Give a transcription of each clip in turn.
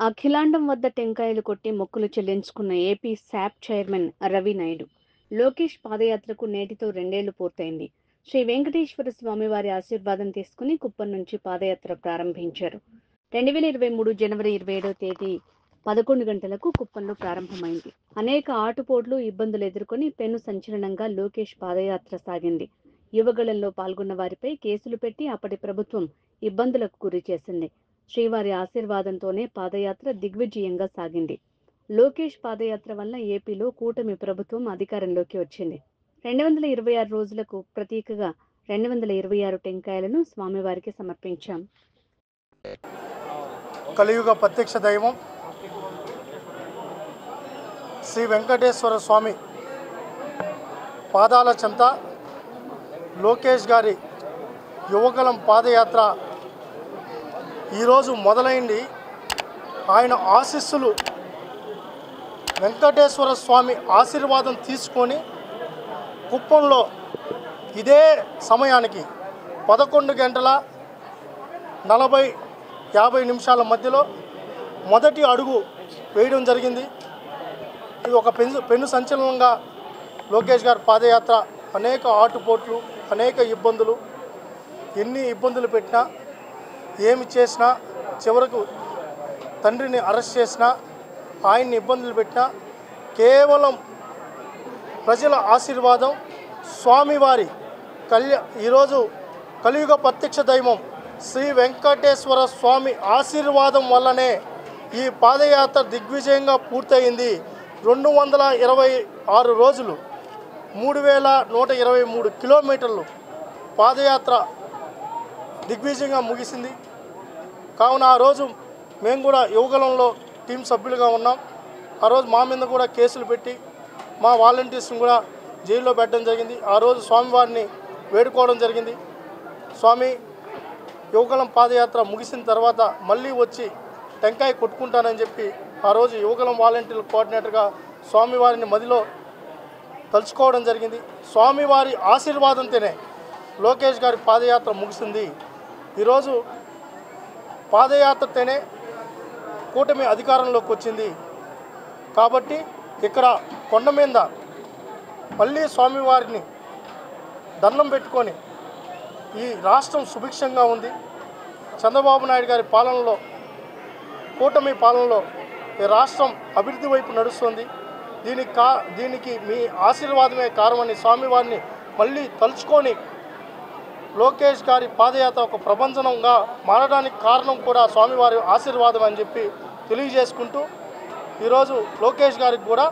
అఖిలాండం వద్ద టెంకాయలు కొట్టి మొక్కులు చెల్లించుకున్న ఏపీ శాప్ చైర్మన్ రవి నాయుడు. లోకేష్ పాదయాత్రకు నేటితో 2 ఏళ్లు పూర్తయింది. శ్రీ వెంకటేశ్వర స్వామి వారి ఆశీర్వాదం తీసుకుని కుప్పం నుంచి పాదయాత్ర ప్రారంభించారు. 2023 జనవరి 27వ తేదీ 11 గంటలకు కుప్పంలో ప్రారంభమైంది. అనేక ఆటుపోట్లు, ఇబ్బందులు ఎదుర్కొని పెను సంచలనంగా లోకేష్ పాదయాత్ర సాగింది. యువగళంలో పాల్గొన్న వారిపై కేసులు పెట్టి అప్పటి ప్రభుత్వం ఇబ్బందులకు గురి చేసింది. శ్రీవారి ఆశీర్వాదంతోనే పాదయాత్ర దిగ్విజయంగా సాగింది. లోకేష్ పాదయాత్ర వల్ల ఏపీలో కూటమి ప్రభుత్వం అధికారంలోకి వచ్చింది. 226 రోజులకు ప్రతీకగా 226 టెంకాయలను స్వామివారికి సమర్పించాం. కలియుగ ప్రత్యక్ష దైవం శ్రీ వెంకటేశ్వర స్వామి పాదాల చెంత లోకేష్ గారి యువగలం పాదయాత్ర ఈరోజు మొదలైంది. ఆయన ఆశీస్సులు, వెంకటేశ్వర స్వామి ఆశీర్వాదం తీసుకొని కుప్పంలో ఇదే సమయానికి 11 గంటల 40-50 నిమిషాల మధ్యలో మొదటి అడుగు వేయడం జరిగింది. ఇది ఒక పెను సంచలనంగా లోకేష్ గారి పాదయాత్ర అనేక ఆటుపోట్లు, అనేక ఇబ్బందులు, ఎన్ని ఇబ్బందులు పెట్టినా, ఏమి చేసినా, చివరకు తండ్రిని అరెస్ట్ చేసినా, ఆయన్ని ఇబ్బందులు పెట్టినా కేవలం ప్రజల ఆశీర్వాదం, స్వామివారి ఈరోజు కలియుగ ప్రత్యక్ష దైవం శ్రీ వెంకటేశ్వర స్వామి ఆశీర్వాదం వల్లనే ఈ పాదయాత్ర దిగ్విజయంగా పూర్తయింది. 226 రోజులు 3123 కిలోమీటర్లు పాదయాత్ర దిగ్విజయంగా ముగిసింది. కావున ఆ రోజు మేము కూడా యువగలంలో టీం సభ్యులుగా ఉన్నాం. ఆ రోజు మా మీద కూడా కేసులు పెట్టి మా వాలంటీర్స్ని కూడా జైల్లో పెట్టడం జరిగింది. ఆ రోజు స్వామివారిని వేడుకోవడం జరిగింది. స్వామి, యువగలం పాదయాత్ర ముగిసిన తర్వాత మళ్ళీ వచ్చి టెంకాయ కొట్టుకుంటానని చెప్పి ఆ రోజు యువగలం వాలంటీర్ల కోఆర్డినేటర్గా స్వామివారిని మదిలో తలుచుకోవడం జరిగింది. స్వామివారి ఆశీర్వాదంతోనే లోకేష్ గారి పాదయాత్ర ముగిసింది. ఈరోజు పాదయాత్రతోనే కూటమి అధికారంలోకి వచ్చింది. కాబట్టి ఇక్కడ కొండ మీద మళ్ళీ స్వామివారిని దండం పెట్టుకొని ఈ రాష్ట్రం సుభిక్షంగా ఉంది. చంద్రబాబు నాయుడు గారి పాలనలో, కూటమి పాలనలో ఈ రాష్ట్రం అభివృద్ధి వైపు నడుస్తుంది. దీనికి మీ ఆశీర్వాదమే కారణమని స్వామివారిని మళ్ళీ తలుచుకొని లోకేష్ గారి పాదయాత్ర ఒక ప్రభంజనంగా మారడానికి కారణం కూడా స్వామివారి ఆశీర్వాదం అని చెప్పి తెలియజేసుకుంటూ ఈరోజు లోకేష్ గారికి కూడా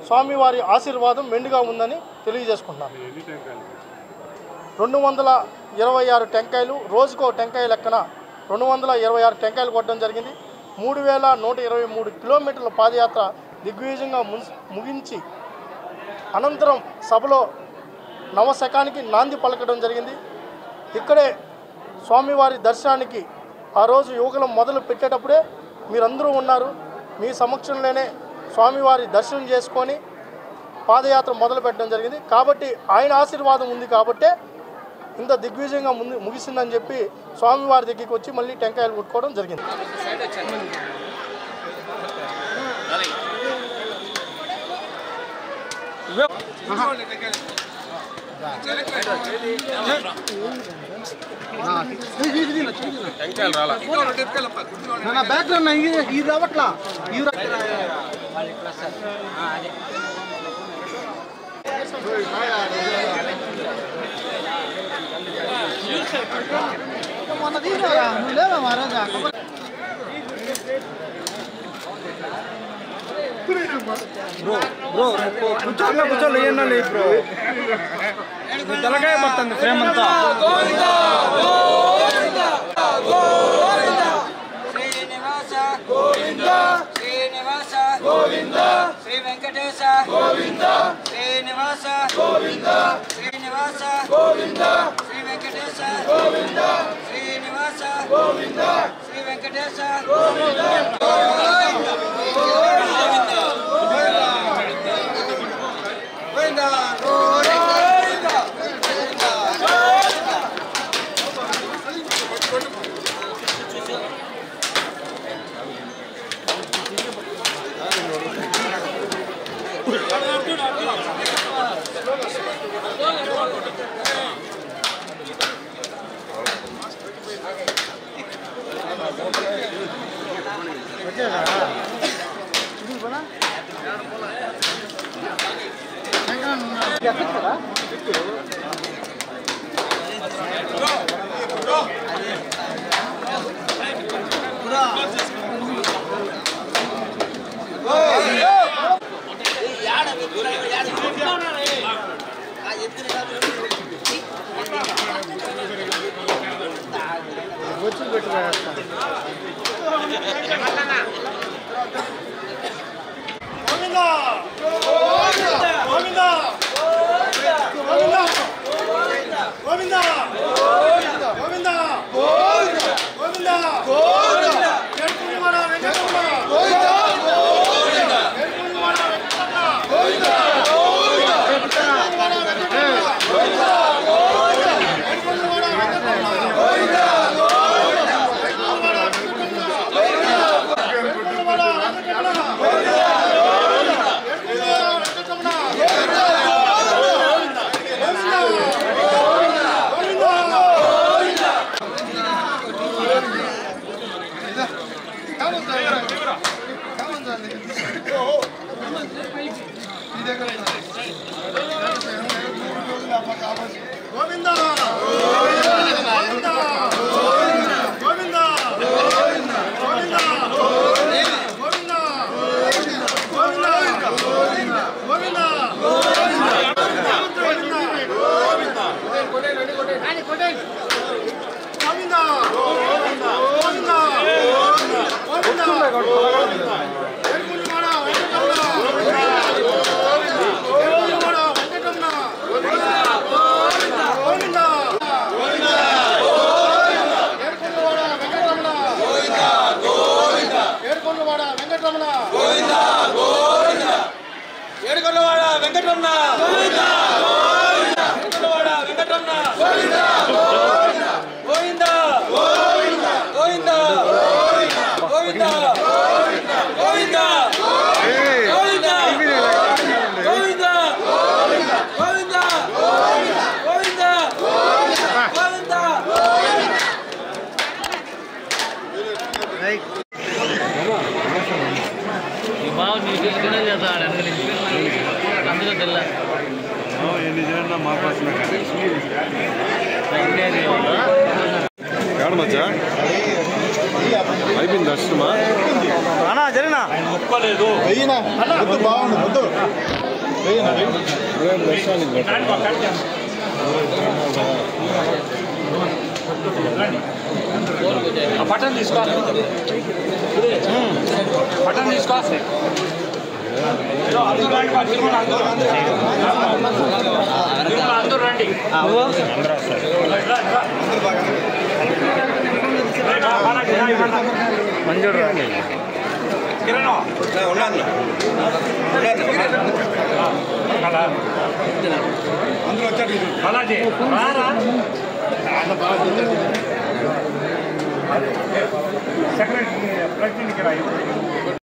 స్వామివారి ఆశీర్వాదం మెండుగా ఉందని తెలియజేసుకుంటున్నాను. 226 టెంకాయలు, రోజుకో టెంకాయ లెక్కన 226 టెంకాయలు కొట్టడం జరిగింది. 3123 కిలోమీటర్ల పాదయాత్ర దిగ్విజయంగా ముగించి అనంతరం సభలో నవశకానికి నాంది పలకడం జరిగింది. ఇక్కడే స్వామివారి దర్శనానికి ఆ రోజు యువకులం మొదలు పెట్టేటప్పుడే మీరందరూ ఉన్నారు. మీ సమక్షంలోనే స్వామివారి దర్శనం చేసుకొని పాదయాత్ర మొదలు పెట్టడం జరిగింది. కాబట్టి ఆయన ఆశీర్వాదం ఉంది కాబట్టే ఇంత దిగ్విజయంగా ముగిసిందని చెప్పి స్వామివారి దగ్గరికి వచ్చి మళ్ళీ టెంకాయలు కొట్టుకోవడం జరిగింది. బ్రో కూర్చోలే బ్రో, తలకాయ పడుతుంది ఫ్రేమ్ అంతా. శ్రీనివాస గోవింద, శ్రీ వెంకటేశ గోవింద, శ్రీనివాస గోవింద, శ్రీనివాస గోవింద, శ్రీ వెంకటేశ గోవింద, శ్రీనివాస గోవింద, శ్రీ వెంకటేశ గోవింద. అయిపోయింది దర్శనమా అన్నా జరిగినా ముక్కలేదు వెయ్యినా ముద్దు బాగుంది ముద్దు పట్టణం తీసుకో పట్టణం తీసుకో అందరూ రండి మంజూరు రండి అందరూ వచ్చాడు సెక్రటరీ ప్రెసిడెంట్కి